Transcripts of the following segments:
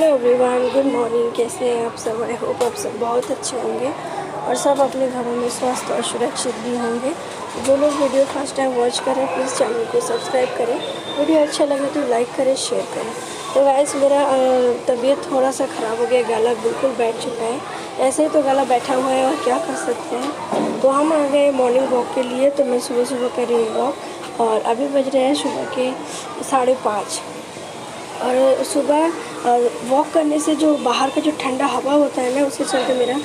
Hello everyone, good morning. कैसे हैं आप सब? आई होप आप सब बहुत अच्छे होंगे और सब अपने घरों में स्वस्थ और सुरक्षित भी होंगे। जो लोग वीडियो फर्स्ट टाइम वॉच करें प्लीज़ चैनल को सब्सक्राइब करें। वीडियो अच्छा लगे तो लाइक करें, शेयर करें। तो गाइस मेरा तबीयत थोड़ा सा ख़राब हो गया, गला बिल्कुल बैठ चुका है। ऐसे ही तो गला बैठा हुआ है और क्या कर सकते हैं। तो हम आ गए मॉर्निंग वॉक के लिए। तो मैं सुबह सुबह कर रही हूँ वॉक और अभी बज रहे हैं सुबह के 5:30। और सुबह वॉक करने से जो बाहर का जो ठंडा हवा होता है ना, उसके चलते मेरा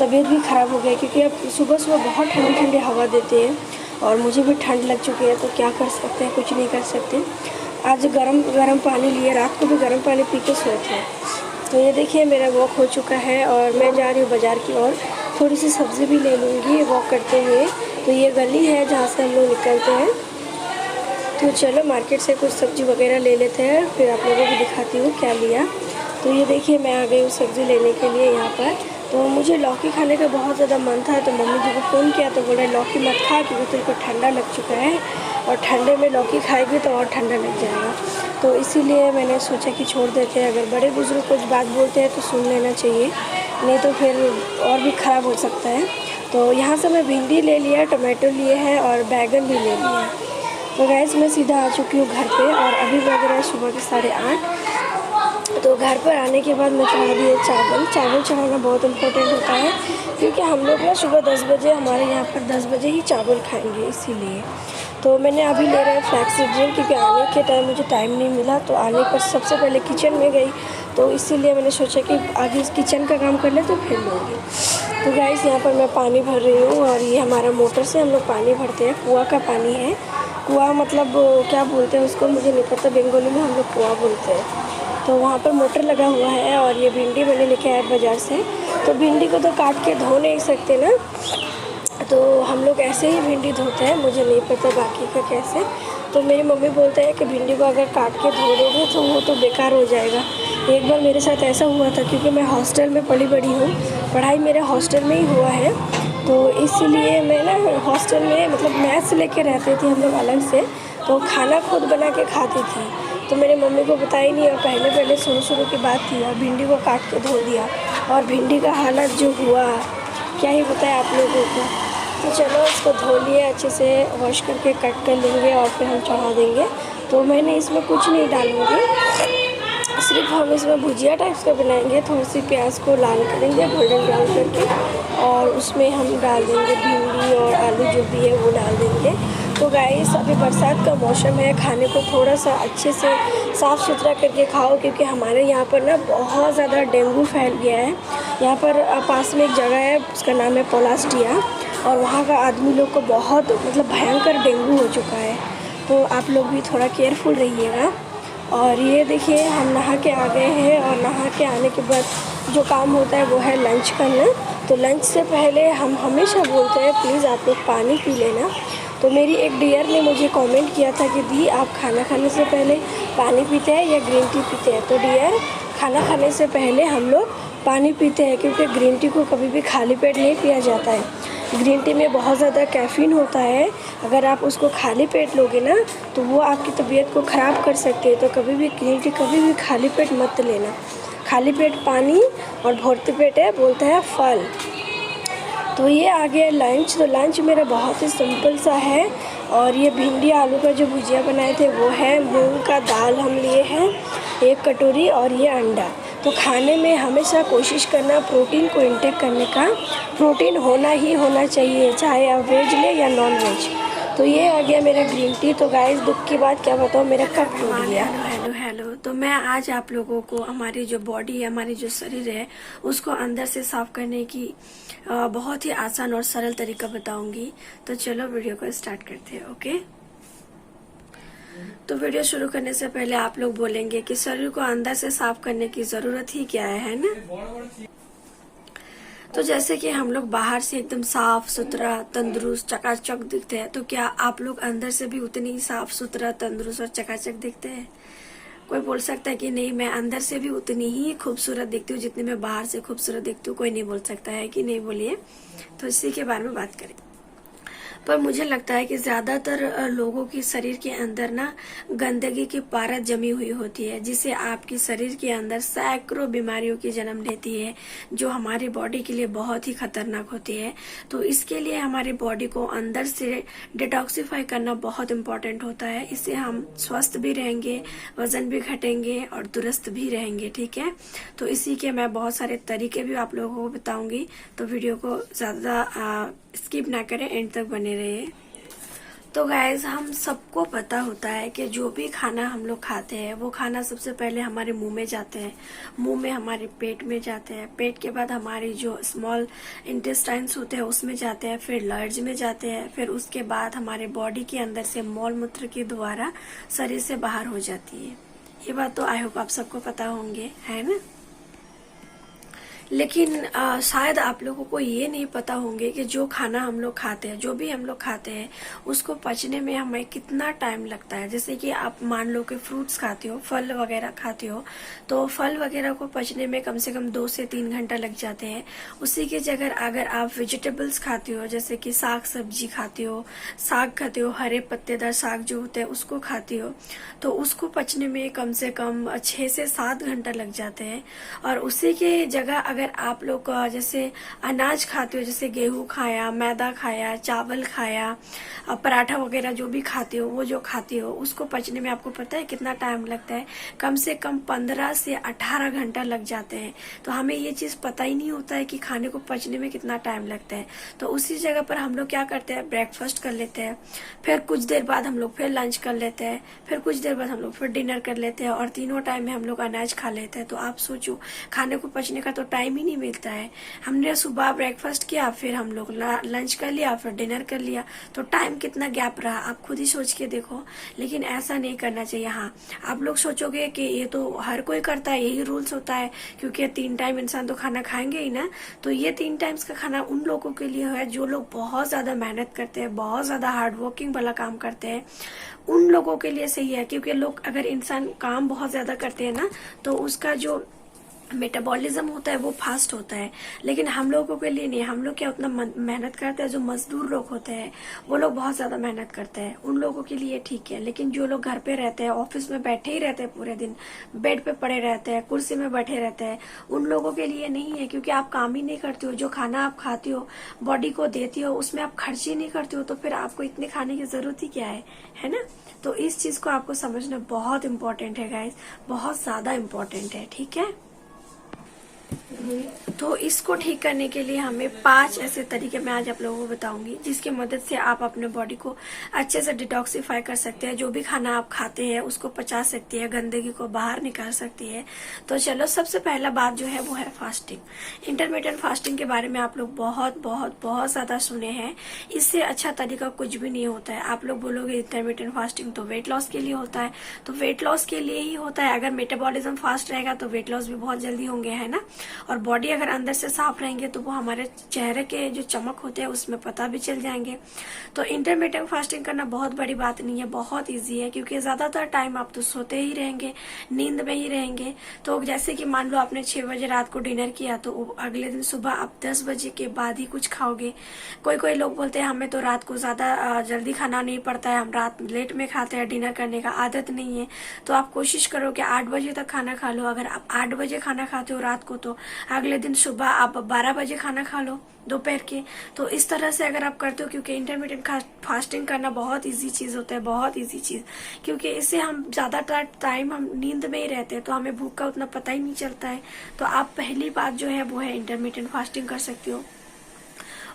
तबीयत भी ख़राब हो गया, क्योंकि अब सुबह सुबह बहुत ठंडी ठंडी हवा देती है और मुझे भी ठंड लग चुकी है। तो क्या कर सकते हैं, कुछ नहीं कर सकते। आज गरम पानी लिए, रात को भी गर्म पानी पी के सोए थे। तो ये देखिए मेरा वॉक हो चुका है और मैं जा रही हूँ बाज़ार की ओर। थोड़ी सी सब्ज़ी भी ले लूँगी वॉक करते हुए। तो ये गली है जहाँ से हम लोग निकलते हैं। तो चलो मार्केट से कुछ सब्ज़ी वगैरह ले लेते हैं, फिर आप लोगों को दिखाती हूँ क्या लिया। तो ये देखिए मैं आ गई हूँ सब्ज़ी लेने के लिए यहाँ पर। तो मुझे लौकी खाने का बहुत ज़्यादा मन था, तो मम्मी जी को फ़ोन किया तो बोले लौकी मत खा, क्योंकि तेरे को ठंडा लग चुका है और ठंडे में लौकी खाएगी तो और ठंडा लग जाएगा। तो इसीलिए मैंने सोचा कि छोड़ देते हैं। अगर बड़े बुजुर्ग कुछ बात बोलते हैं तो सुन लेना चाहिए, नहीं तो फिर और भी ख़राब हो सकता है। तो यहाँ से मैं भिंडी ले लिया, टमाटो लिए हैं और बैगन भी ले लिया। तो गैस मैं सीधा आ चुकी हूँ घर पे और अभी बज रहा है सुबह के 8:30। तो घर पर आने के बाद मैं चढ़ा दी है चावल चढ़ाना बहुत इम्पोर्टेंट होता है, क्योंकि हम लोग ना सुबह 10 बजे, हमारे यहाँ पर 10 बजे ही चावल खाएंगे, इसीलिए। तो मैंने अभी ले रहा है फ्लैक्सी ड्रिंक, क्योंकि आने के टाइम मुझे टाइम नहीं मिला। तो आने पर सबसे पहले किचन में गई, तो इसीलिए मैंने सोचा कि आगे किचन का काम कर ले तो फिर लूँगी। तो गाइस यहाँ पर मैं पानी भर रही हूँ और ये हमारा मोटर से हम लोग पानी भरते हैं। कुआँ का पानी है। कुआँ मतलब क्या बोलते हैं उसको, मुझे नहीं पता, बंगाली में हम लोग कुआँ बोलते हैं। तो वहाँ पर मोटर लगा हुआ है और ये भिंडी मैंने लेके आया बाज़ार से। तो भिंडी को तो काट के धो नहीं सकते ना, तो हम लोग ऐसे ही भिंडी धोते हैं, मुझे नहीं पता बाकी का कैसे। तो मेरी मम्मी बोलते हैं कि भिंडी को अगर काट के धो दोगे तो वो तो बेकार हो जाएगा। एक बार मेरे साथ ऐसा हुआ था, क्योंकि मैं हॉस्टल में पली बड़ी हूँ, पढ़ाई मेरे हॉस्टल में ही हुआ है। तो इसीलिए मैं ना हॉस्टल में मतलब मैथ्स लेके रहते थे हम लोग अलग से, तो खाना खुद बना के खाती थी। तो मेरे मम्मी को पता ही नहीं, और पहले शुरू की बात थी और भिंडी को काट के धो दिया और भिंडी का हालत जो हुआ क्या ही बताया आप लोगों को। तो चलो इसको धो लिए, अच्छे से वॉश करके कट कर लेंगे और फिर हम चढ़ा देंगे। तो मैंने इसमें कुछ नहीं डालूँगी, सिर्फ हम इसमें भुजिया टाइप्स का बनाएंगे। थोड़ी सी प्याज को लाल करेंगे गोल्डन ब्राउन करके, और उसमें हम डाल देंगे भिंडी और आलू जो भी है वो डाल देंगे। तो गाइस अभी बरसात का मौसम है, खाने को थोड़ा सा अच्छे से साफ़ सुथरा करके खाओ, क्योंकि हमारे यहाँ पर ना बहुत ज़्यादा डेंगू फैल गया है। यहाँ पर पास में एक जगह है, उसका नाम है पोलास्टिया, और वहाँ का आदमी लोग को बहुत मतलब भयंकर डेंगू हो चुका है। तो आप लोग भी थोड़ा केयरफुल रहिएगा। और ये देखिए हम नहा के आ गए हैं, और नहा के आने के बाद जो काम होता है वो है लंच करना। तो लंच से पहले हम हमेशा बोलते हैं प्लीज़ आप लोग पानी पी लेना। तो मेरी एक डियर ने मुझे कमेंट किया था कि दी आप खाना खाने से पहले पानी पीते हैं या ग्रीन टी पीते हैं। तो डियर, खाना खाने से पहले हम लोग पानी पीते हैं, क्योंकि ग्रीन टी को कभी भी खाली पेट नहीं पिया जाता है। ग्रीन टी में बहुत ज़्यादा कैफ़ीन होता है, अगर आप उसको खाली पेट लोगे ना तो वो आपकी तबीयत को ख़राब कर सकती है। तो कभी भी ग्रीन टी कभी भी खाली पेट मत लेना। खाली पेट पानी और भरते पेट है बोलता है फल। तो ये आ गया लंच। तो लंच मेरा बहुत ही सिंपल सा है, और ये भिंडी आलू का जो भुजिया बनाए थे वो है, मूंग का दाल हम लिए हैं 1 कटोरी, और ये अंडा। तो खाने में हमेशा कोशिश करना प्रोटीन को इंटेक करने का। प्रोटीन होना ही होना चाहिए, चाहे आप वेज ले या नॉन वेज। तो ये आ गया मेरा ग्रीन टी। तो गाइस दुख की बात क्या बताओ, मेरा कप टूट गया। हेलो। तो मैं आज आप लोगों को हमारी जो बॉडी है, हमारी जो शरीर है, उसको अंदर से साफ करने की बहुत ही आसान और सरल तरीका बताऊंगी। तो चलो वीडियो को स्टार्ट करते हैं। ओके, तो वीडियो शुरू करने से पहले आप लोग बोलेंगे कि शरीर को अंदर से साफ करने की जरूरत ही क्या है ना। तो जैसे कि हम लोग बाहर से एकदम साफ सुथरा तंदुरुस्त चकाचक दिखते हैं, तो क्या आप लोग अंदर से भी उतनी ही साफ सुथरा तंदुरुस्त और चकाचक दिखते हैं? कोई बोल सकता है कि नहीं, मैं अंदर से भी उतनी ही खूबसूरत दिखती हूँ जितनी मैं बाहर से खूबसूरत दिखती हूँ। कोई नहीं बोल सकता है कि नहीं, बोलिए। तो इसी के बारे में बात करें। पर मुझे लगता है कि ज़्यादातर लोगों की शरीर के अंदर ना गंदगी की परत जमी हुई होती है, जिससे आपकी शरीर के अंदर सैकड़ों बीमारियों की जन्म लेती है, जो हमारी बॉडी के लिए बहुत ही खतरनाक होती है। तो इसके लिए हमारी बॉडी को अंदर से डिटॉक्सिफाई करना बहुत इम्पोर्टेंट होता है। इससे हम स्वस्थ भी रहेंगे, वजन भी घटेंगे और दुरुस्त भी रहेंगे। ठीक है, तो इसी के मैं बहुत सारे तरीके भी आप लोगों को बताऊंगी, तो वीडियो को ज़्यादा स्किप ना करें, एंड तक बने रहिए। तो गाइज, हम सबको पता होता है कि जो भी खाना हम लोग खाते हैं वो खाना सबसे पहले हमारे मुंह में जाते हैं, मुंह में हमारे पेट में जाते हैं, पेट के बाद हमारी जो स्मॉल इंटेस्टाइन्स होते हैं उसमें जाते हैं, फिर लर्ज में जाते हैं, फिर उसके बाद हमारे बॉडी के अंदर से मौल मूत्र के द्वारा शरीर से बाहर हो जाती है। ये बात तो आई होप आप सबको पता होंगे, है ना। लेकिन शायद आप लोगों को ये नहीं पता होंगे कि जो खाना हम लोग खाते हैं, जो भी हम लोग खाते हैं, उसको पचने में हमें कितना टाइम लगता है। जैसे कि आप मान लो कि फ्रूट्स खाते हो, फल वगैरह खाते हो, तो फल वगैरह को पचने में कम से कम 2 से 3 घंटा लग जाते हैं। उसी की जगह अगर आप वेजिटेबल्स खाते हो, जैसे कि साग सब्जी खाते हो, साग खाते हो, हरे पत्तेदार साग जो होते हैं उसको खाते हो, तो उसको पचने में कम से कम 6 से 7 घंटा लग जाते हैं। और उसी के जगह अगर आप लोग जैसे अनाज खाते हो, जैसे गेहूं खाया, मैदा खाया, चावल खाया, पराठा वगैरह जो भी खाते हो, वो जो खाते हो उसको पचने में आपको पता है कितना टाइम लगता है? कम से कम 15 से 18 घंटा लग जाते हैं। तो हमें ये चीज पता ही नहीं होता है कि खाने को पचने में कितना टाइम लगता है। तो उसी जगह पर हम लोग क्या करते हैं, ब्रेकफास्ट कर लेते हैं, फिर कुछ देर बाद हम लोग फिर लंच कर लेते हैं, फिर कुछ देर बाद हम लोग फिर डिनर कर लेते हैं, और तीनों टाइम में हम लोग अनाज खा लेते हैं। तो आप सोचो, खाने को पचने का तो टाइम ही नहीं मिलता है। हमने सुबह ब्रेकफास्ट किया, फिर हम लोग लंच कर लिया, फिर डिनर कर लिया, तो टाइम कितना गैप रहा, आप खुद ही सोच के देखो। लेकिन ऐसा नहीं करना चाहिए। हाँ, आप लोग सोचोगे कि ये तो हर कोई करता है, यही रूल्स होता है, क्योंकि 3 टाइम इंसान तो खाना खाएंगे ही ना। तो ये 3 टाइम्स का खाना उन लोगों के लिए है जो लोग बहुत ज्यादा मेहनत करते हैं, बहुत ज्यादा हार्ड वर्किंग वाला काम करते हैं, उन लोगों के लिए सही है। क्योंकि लोग, अगर इंसान काम बहुत ज्यादा करते हैं ना, तो उसका जो मेटाबॉलिज्म होता है वो फास्ट होता है। लेकिन हम लोगों के लिए नहीं। हम लोग क्या उतना मेहनत करते हैं, जो मजदूर लोग होते हैं वो लोग बहुत ज्यादा मेहनत करते हैं, उन लोगों के लिए ठीक है। लेकिन जो लोग घर पे रहते हैं, ऑफिस में बैठे ही रहते हैं, पूरे दिन बेड पे पड़े रहते हैं, कुर्सी में बैठे रहते हैं, उन लोगों के लिए नहीं है। क्योंकि आप काम ही नहीं करते हो, जो खाना आप खाते हो, बॉडी को देती हो, उसमें आप खर्च ही नहीं करते हो, तो फिर आपको इतने खाने की जरूरत ही क्या है ना। तो इस चीज को आपको समझना बहुत इम्पोर्टेंट है गाइस, बहुत ज्यादा इम्पोर्टेंट है। ठीक है, तो इसको ठीक करने के लिए हमें 5 ऐसे तरीके मैं आज आप लोगों को बताऊंगी, जिसकी मदद से आप अपने बॉडी को अच्छे से डिटॉक्सिफाई कर सकते हैं। जो भी खाना आप खाते हैं उसको पचा सकती है, गंदगी को बाहर निकाल सकती है। तो चलो, सबसे पहला बात जो है वो है फास्टिंग। इंटरमिटेंट फास्टिंग के बारे में आप लोग बहुत बहुत बहुत ज्यादा सुने हैं। इससे अच्छा तरीका कुछ भी नहीं होता है। आप लोग बोलोगे इंटरमिटेंट फास्टिंग तो वेट लॉस के लिए होता है, तो वेट लॉस के लिए ही होता है। अगर मेटाबॉलिज्म फास्ट रहेगा तो वेट लॉस भी बहुत जल्दी होंगे, है ना। और बॉडी अगर अंदर से साफ रहेंगे तो वो हमारे चेहरे के जो चमक होते हैं उसमें पता भी चल जाएंगे। तो इंटरमिटेंट फास्टिंग करना बहुत बड़ी बात नहीं है, बहुत इजी है। क्योंकि ज्यादातर टाइम आप तो सोते ही रहेंगे, नींद में ही रहेंगे। तो जैसे कि मान लो आपने 6 बजे रात को डिनर किया, तो अगले दिन सुबह आप 10 बजे के बाद ही कुछ खाओगे। कोई लोग बोलते हैं हमें तो रात को ज्यादा जल्दी खाना नहीं पड़ता है, हम रात लेट में खाते हैं, डिनर करने का आदत नहीं है। तो आप कोशिश करो कि 8 बजे तक खाना खा लो। अगर आप 8 बजे खाना खाते हो रात को, तो अगले दिन सुबह आप 12 बजे खाना खा लो दोपहर के। तो इस तरह से अगर आप करते हो, क्योंकि इंटरमिटेंट फास्टिंग करना बहुत इजी चीज होता है, बहुत इजी चीज। क्योंकि इससे हम ज्यादातर टाइम हम नींद में ही रहते हैं, तो हमें भूख का उतना पता ही नहीं चलता है। तो आप पहली बात जो है वो है इंटरमिटेंट फास्टिंग कर सकते हो।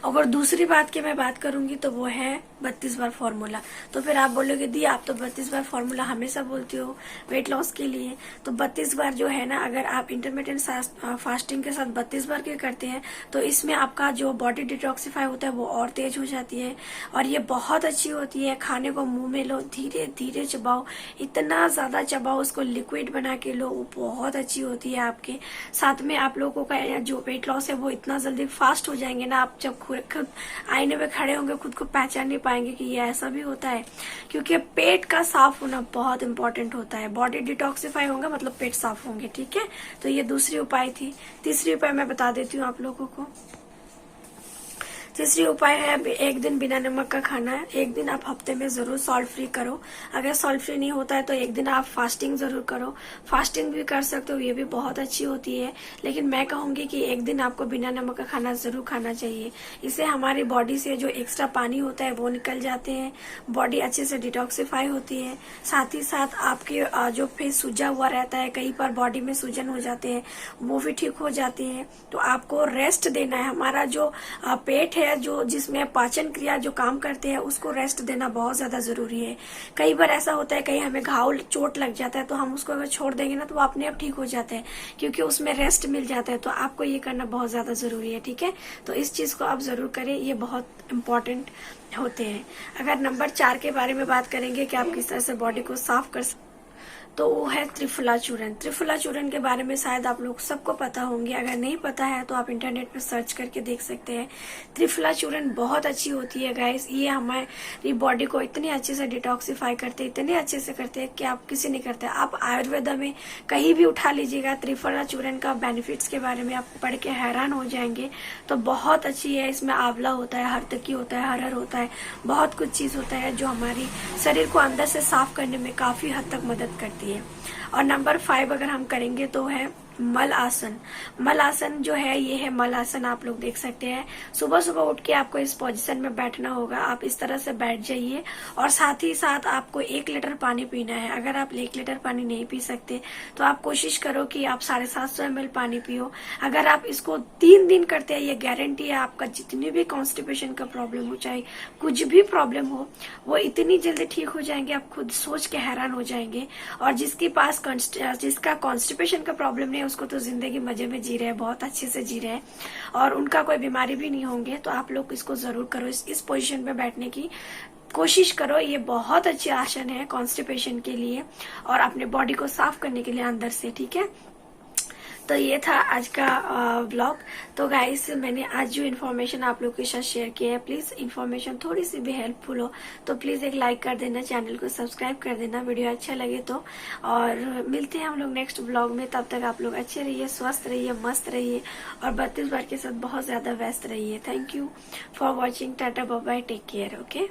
अगर दूसरी बात की मैं बात करूंगी तो वो है 32 बार फॉर्मूला। तो फिर आप बोलोगे दी आप तो 32 बार फॉर्मूला हमेशा बोलती हो वेट लॉस के लिए। तो 32 बार जो है ना, अगर आप इंटरमिटेंट फास्टिंग के साथ 32 बार के करते हैं, तो इसमें आपका जो बॉडी डिटॉक्सिफाई होता है वो और तेज हो जाती है। और ये बहुत अच्छी होती है। खाने को मुंह में लो, धीरे धीरे चबाओ, इतना ज्यादा चबाओ, उसको लिक्विड बना के लो, वो बहुत अच्छी होती है आपके साथ में। आप लोगों का जो वेट लॉस है वो इतना जल्दी फास्ट हो जाएंगे ना, आप जब खुद आईने में खड़े होंगे खुद को पहचान नहीं पाएंगे कि ये ऐसा भी होता है। क्योंकि पेट का साफ होना बहुत इंपॉर्टेंट होता है। बॉडी डिटॉक्सिफाई होगा मतलब पेट साफ होंगे, ठीक है। तो ये दूसरी उपाय थी। तीसरी उपाय मैं बता देती हूँ आप लोगों को। तीसरी उपाय है एक दिन बिना नमक का खाना है। एक दिन आप हफ्ते में जरूर सॉल्ट फ्री करो। अगर सॉल्ट फ्री नहीं होता है तो एक दिन आप फास्टिंग जरूर करो। फास्टिंग भी कर सकते हो, ये भी बहुत अच्छी होती है। लेकिन मैं कहूंगी कि एक दिन आपको बिना नमक का खाना जरूर खाना चाहिए। इससे हमारी बॉडी से जो एक्स्ट्रा पानी होता है वो निकल जाते हैं, बॉडी अच्छे से डिटॉक्सिफाई होती है। साथ ही साथ आपके जो फेस सूजा हुआ रहता है, कई बार बॉडी में सूजन हो जाते हैं, वो भी ठीक हो जाती है। तो आपको रेस्ट देना है। हमारा जो पेट है, जो जिसमें पाचन क्रिया जो काम करते हैं, उसको रेस्ट देना बहुत ज्यादा जरूरी है। कई बार ऐसा होता है, कहीं हमें घाव चोट लग जाता है तो हम उसको अगर छोड़ देंगे ना तो वो अपने आप ठीक हो जाते हैं, क्योंकि उसमें रेस्ट मिल जाता है। तो आपको ये करना बहुत ज्यादा जरूरी है, ठीक है। तो इस चीज को आप जरूर करें, ये बहुत इम्पोर्टेंट होते हैं। अगर नंबर 4 के बारे में बात करेंगे कि आप किस तरह से बॉडी को साफ कर सकते, तो वो है त्रिफला चूर्ण। त्रिफला चूर्ण के बारे में शायद आप लोग सबको पता होंगे। अगर नहीं पता है तो आप इंटरनेट पे सर्च करके देख सकते हैं। त्रिफला चूर्ण बहुत अच्छी होती है गाइस। ये हमारी बॉडी को इतने अच्छे से डिटॉक्सिफाई करते हैं, इतने अच्छे से करते हैं कि आप किसी नहीं करते। आप आयुर्वेदा में कहीं भी उठा लीजिएगा, त्रिफला चूर्ण का बेनिफिट्स के बारे में आप पढ़ के हैरान हो जाएंगे। तो बहुत अच्छी है। इसमें आंवला होता है, हरतकी होता है, हरहर होता है, बहुत कुछ चीज होता है जो हमारी शरीर को अंदर से साफ करने में काफी हद तक मदद करती है। और नंबर 5 अगर हम करेंगे तो है मल आसन। मल आसन जो है, ये है मल आसन। आप लोग देख सकते हैं, सुबह सुबह उठ के आपको इस पोजीशन में बैठना होगा। आप इस तरह से बैठ जाइए और साथ ही साथ आपको 1 लीटर पानी पीना है। अगर आप 1 लीटर पानी नहीं पी सकते तो आप कोशिश करो कि आप 750 ml पानी पियो। अगर आप इसको 3 दिन करते हैं, ये गारंटी है आपका जितनी भी कॉन्स्टिपेशन का प्रॉब्लम हो, चाहे कुछ भी प्रॉब्लम हो, वो इतनी जल्दी ठीक हो जाएंगे, आप खुद सोच के हैरान हो जाएंगे। और जिसका कॉन्स्टिपेशन का प्रॉब्लम नहीं, उसको तो जिंदगी मजे में जी रहे हैं, बहुत अच्छे से जी रहे हैं और उनका कोई बीमारी भी नहीं होंगे। तो आप लोग इसको जरूर करो, इस पोजीशन में बैठने की कोशिश करो। ये बहुत अच्छी आसन है कॉन्स्टिपेशन के लिए और अपने बॉडी को साफ करने के लिए अंदर से, ठीक है। तो ये था आज का व्लॉग। तो गाइस, मैंने आज जो इन्फॉर्मेशन आप लोग के साथ शेयर किया है, प्लीज इन्फॉर्मेशन थोड़ी सी भी हेल्पफुल हो तो प्लीज एक लाइक कर देना, चैनल को सब्सक्राइब कर देना वीडियो अच्छा लगे तो। और मिलते हैं हम लोग नेक्स्ट व्लॉग में। तब तक आप लोग अच्छे रहिए, स्वस्थ रहिए, मस्त रहिए और 32 बार के साथ बहुत ज्यादा व्यस्त रहिए। Thank you for watching. Tata bye bye, take care, okay.